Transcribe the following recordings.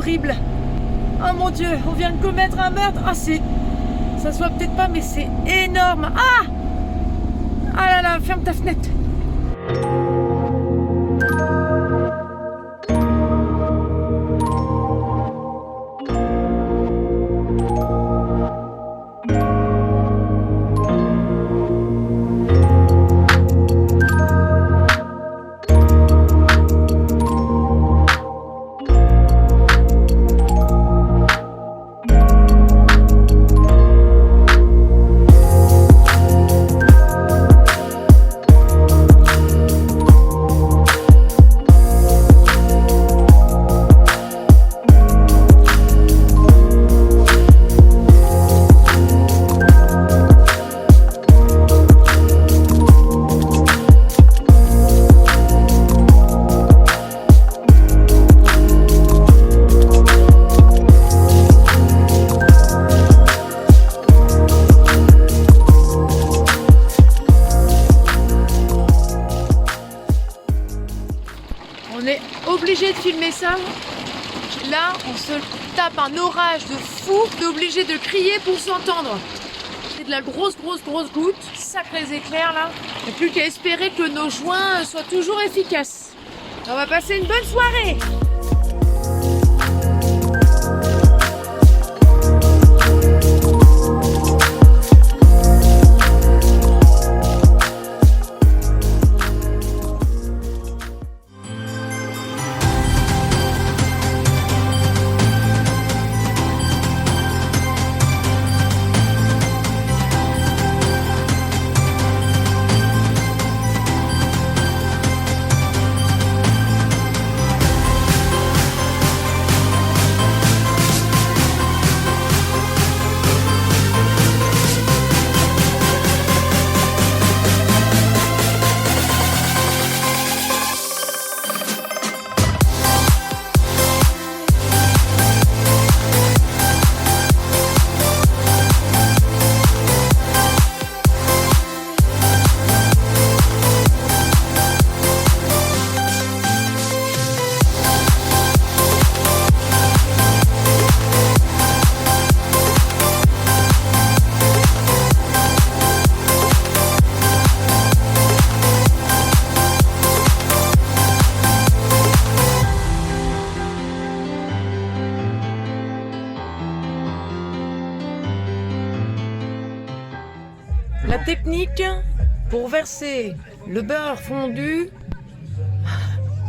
horrible. Oh mon Dieu, on vient de commettre un meurtre. Ah, c'est... Ça se voit peut-être pas, mais c'est énorme. Ah! Ah là là, ferme ta fenêtre. On est obligé de filmer ça. Là, on se tape un orage de fou. On est obligé de crier pour s'entendre. C'est de la grosse goutte. Sacrés éclairs là. Il n'y a plus qu'à espérer que nos joints soient toujours efficaces. On va passer une bonne soirée. La technique pour verser le beurre fondu,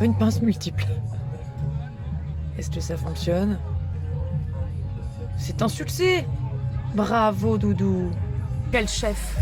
une pince multiple. Est-ce que ça fonctionne? C'est un succès! Bravo Doudou! Quel chef!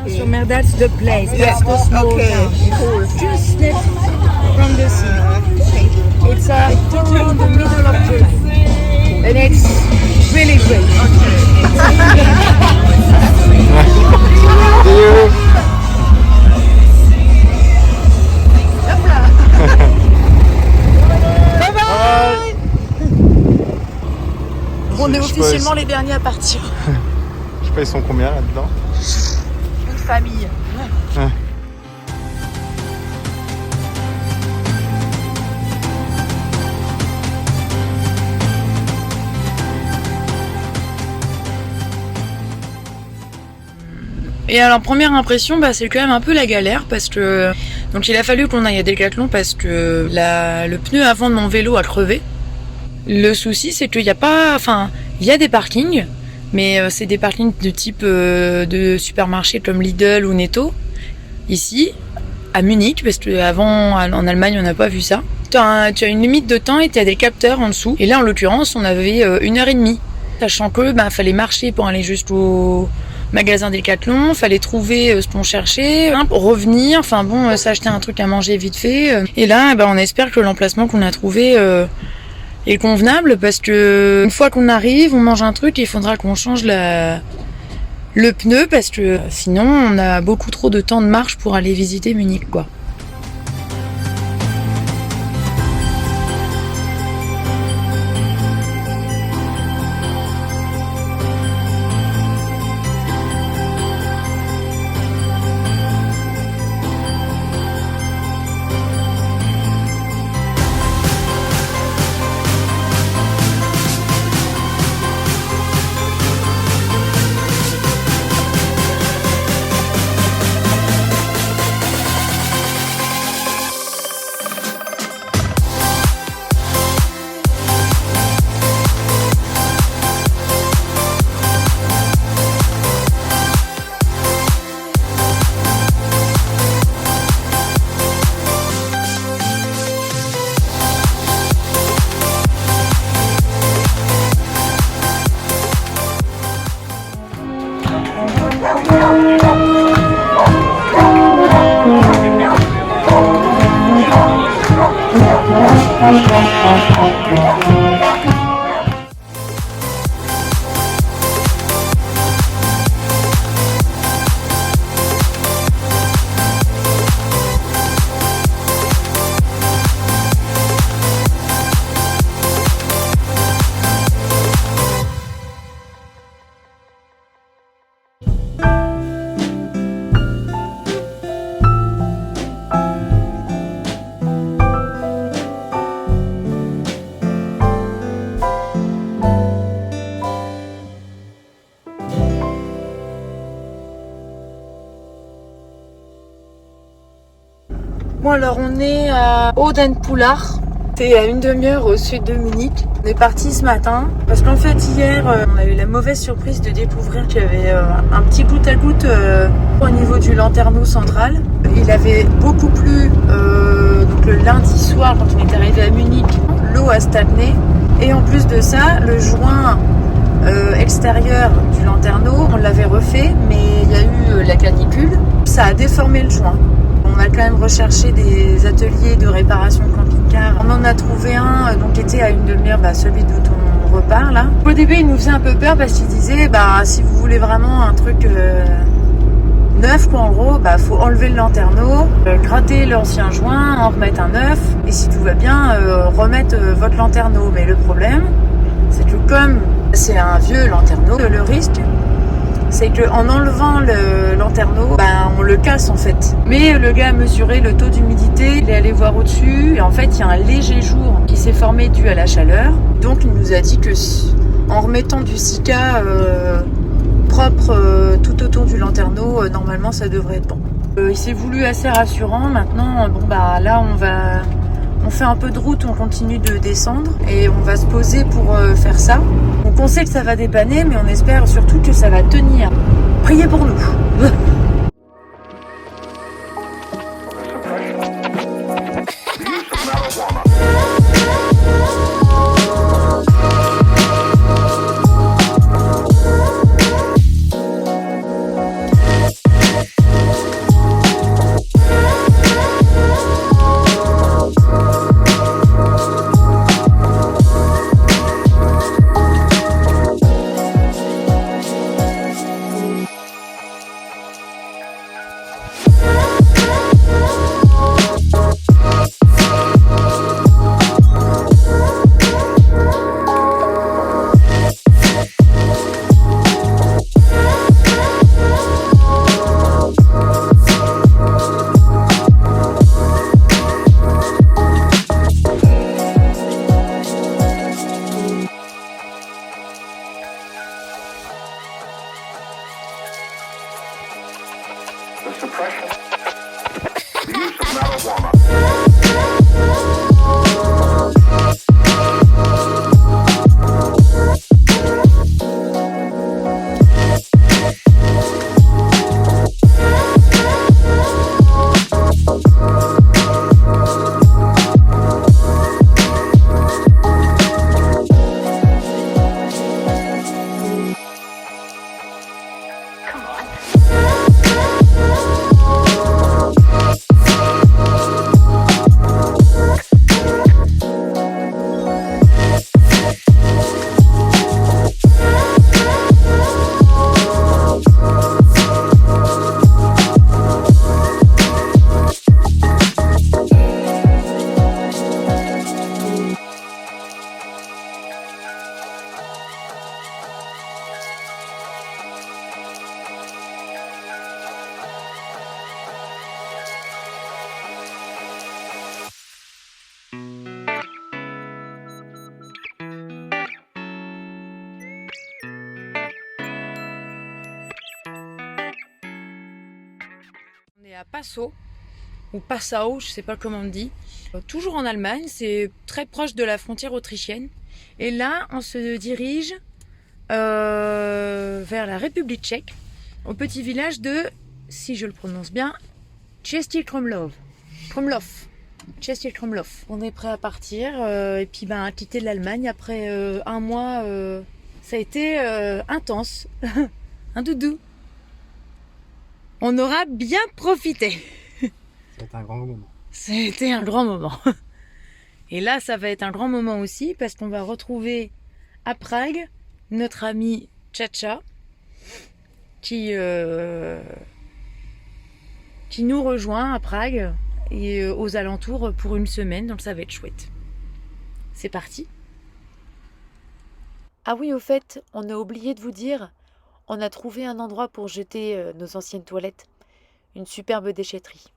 So that's the place. That's the small town. Cool. Just next from the sea. It's totally in the middle of Turkey, and it's really great. On est officiellement les derniers à partir. Je sais pas, ils sont combien là-dedans? Une famille. Ouais. Et alors première impression, c'est quand même un peu la galère parce que donc il a fallu qu'on aille à Decathlon parce que le pneu avant de mon vélo a crevé. Le souci c'est qu'il y a pas, il y a des parkings, mais c'est des parkings de type de supermarché comme Lidl ou Netto. Ici, à Munich, parce qu'avant en Allemagne on n'a pas vu ça. Tu as une limite de temps et tu as des capteurs en dessous. Et là en l'occurrence on avait 1h30, sachant que fallait marcher pour aller jusqu'au magasin Decathlon, fallait trouver ce qu'on cherchait, revenir, s'acheter un truc à manger vite fait. Et là, on espère que l'emplacement qu'on a trouvé est convenable parce que une fois qu'on arrive, on mange un truc et il faudra qu'on change le pneu parce que sinon on a beaucoup trop de temps de marche pour aller visiter Munich, quoi. Bon alors on est à Odenpullach, c'est à une demi-heure au sud de Munich. On est parti ce matin parce qu'en fait hier on a eu la mauvaise surprise de découvrir qu'il y avait un petit goutte à goutte au niveau du lanterneau central. Il avait beaucoup plu donc le lundi soir quand on est arrivé à Munich, l'eau a stagné et en plus de ça le joint extérieur du lanterneau on l'avait refait mais il y a eu la canicule, ça a déformé le joint. On a quand même recherché des ateliers de réparation camping-car. On en a trouvé un donc qui était à une demi-heure, celui d'où on repart là. Au début il nous faisait un peu peur parce qu'il disait si vous voulez vraiment un truc neuf en gros, faut enlever le lanterneau, gratter l'ancien joint, en remettre un neuf et si tout va bien remettre votre lanterneau. Mais le problème c'est que comme c'est un vieux lanterneau, le risque c'est qu'en enlevant le lanterneau, on le casse en fait. Mais le gars a mesuré le taux d'humidité, il est allé voir au-dessus, et en fait il y a un léger jour qui s'est formé dû à la chaleur. Donc il nous a dit que en remettant du silica propre tout autour du lanterneau, normalement ça devrait être bon. Il s'est voulu assez rassurant. Maintenant, là on fait un peu de route, on continue de descendre et on va se poser pour faire ça. Donc on sait que ça va dépanner, mais on espère surtout que ça va tenir. Priez pour nous. the suppression, the use of marijuana. On est à Passau, ou Passau, je sais pas comment on dit. Toujours en Allemagne, c'est très proche de la frontière autrichienne. Et là, on se dirige vers la République tchèque, au petit village de, si je le prononce bien, Český Krumlov. Český Krumlov. On est prêt à partir et puis à quitter l'Allemagne après un mois. Ça a été intense, un doudou. On aura bien profité. C'était un grand moment. C'était un grand moment. Et là, ça va être un grand moment aussi parce qu'on va retrouver à Prague notre amie Chacha qui nous rejoint à Prague et aux alentours pour une semaine, donc ça va être chouette. C'est parti. Ah oui, au fait, on a oublié de vous dire, on a trouvé un endroit pour jeter nos anciennes toilettes. Une superbe déchetterie.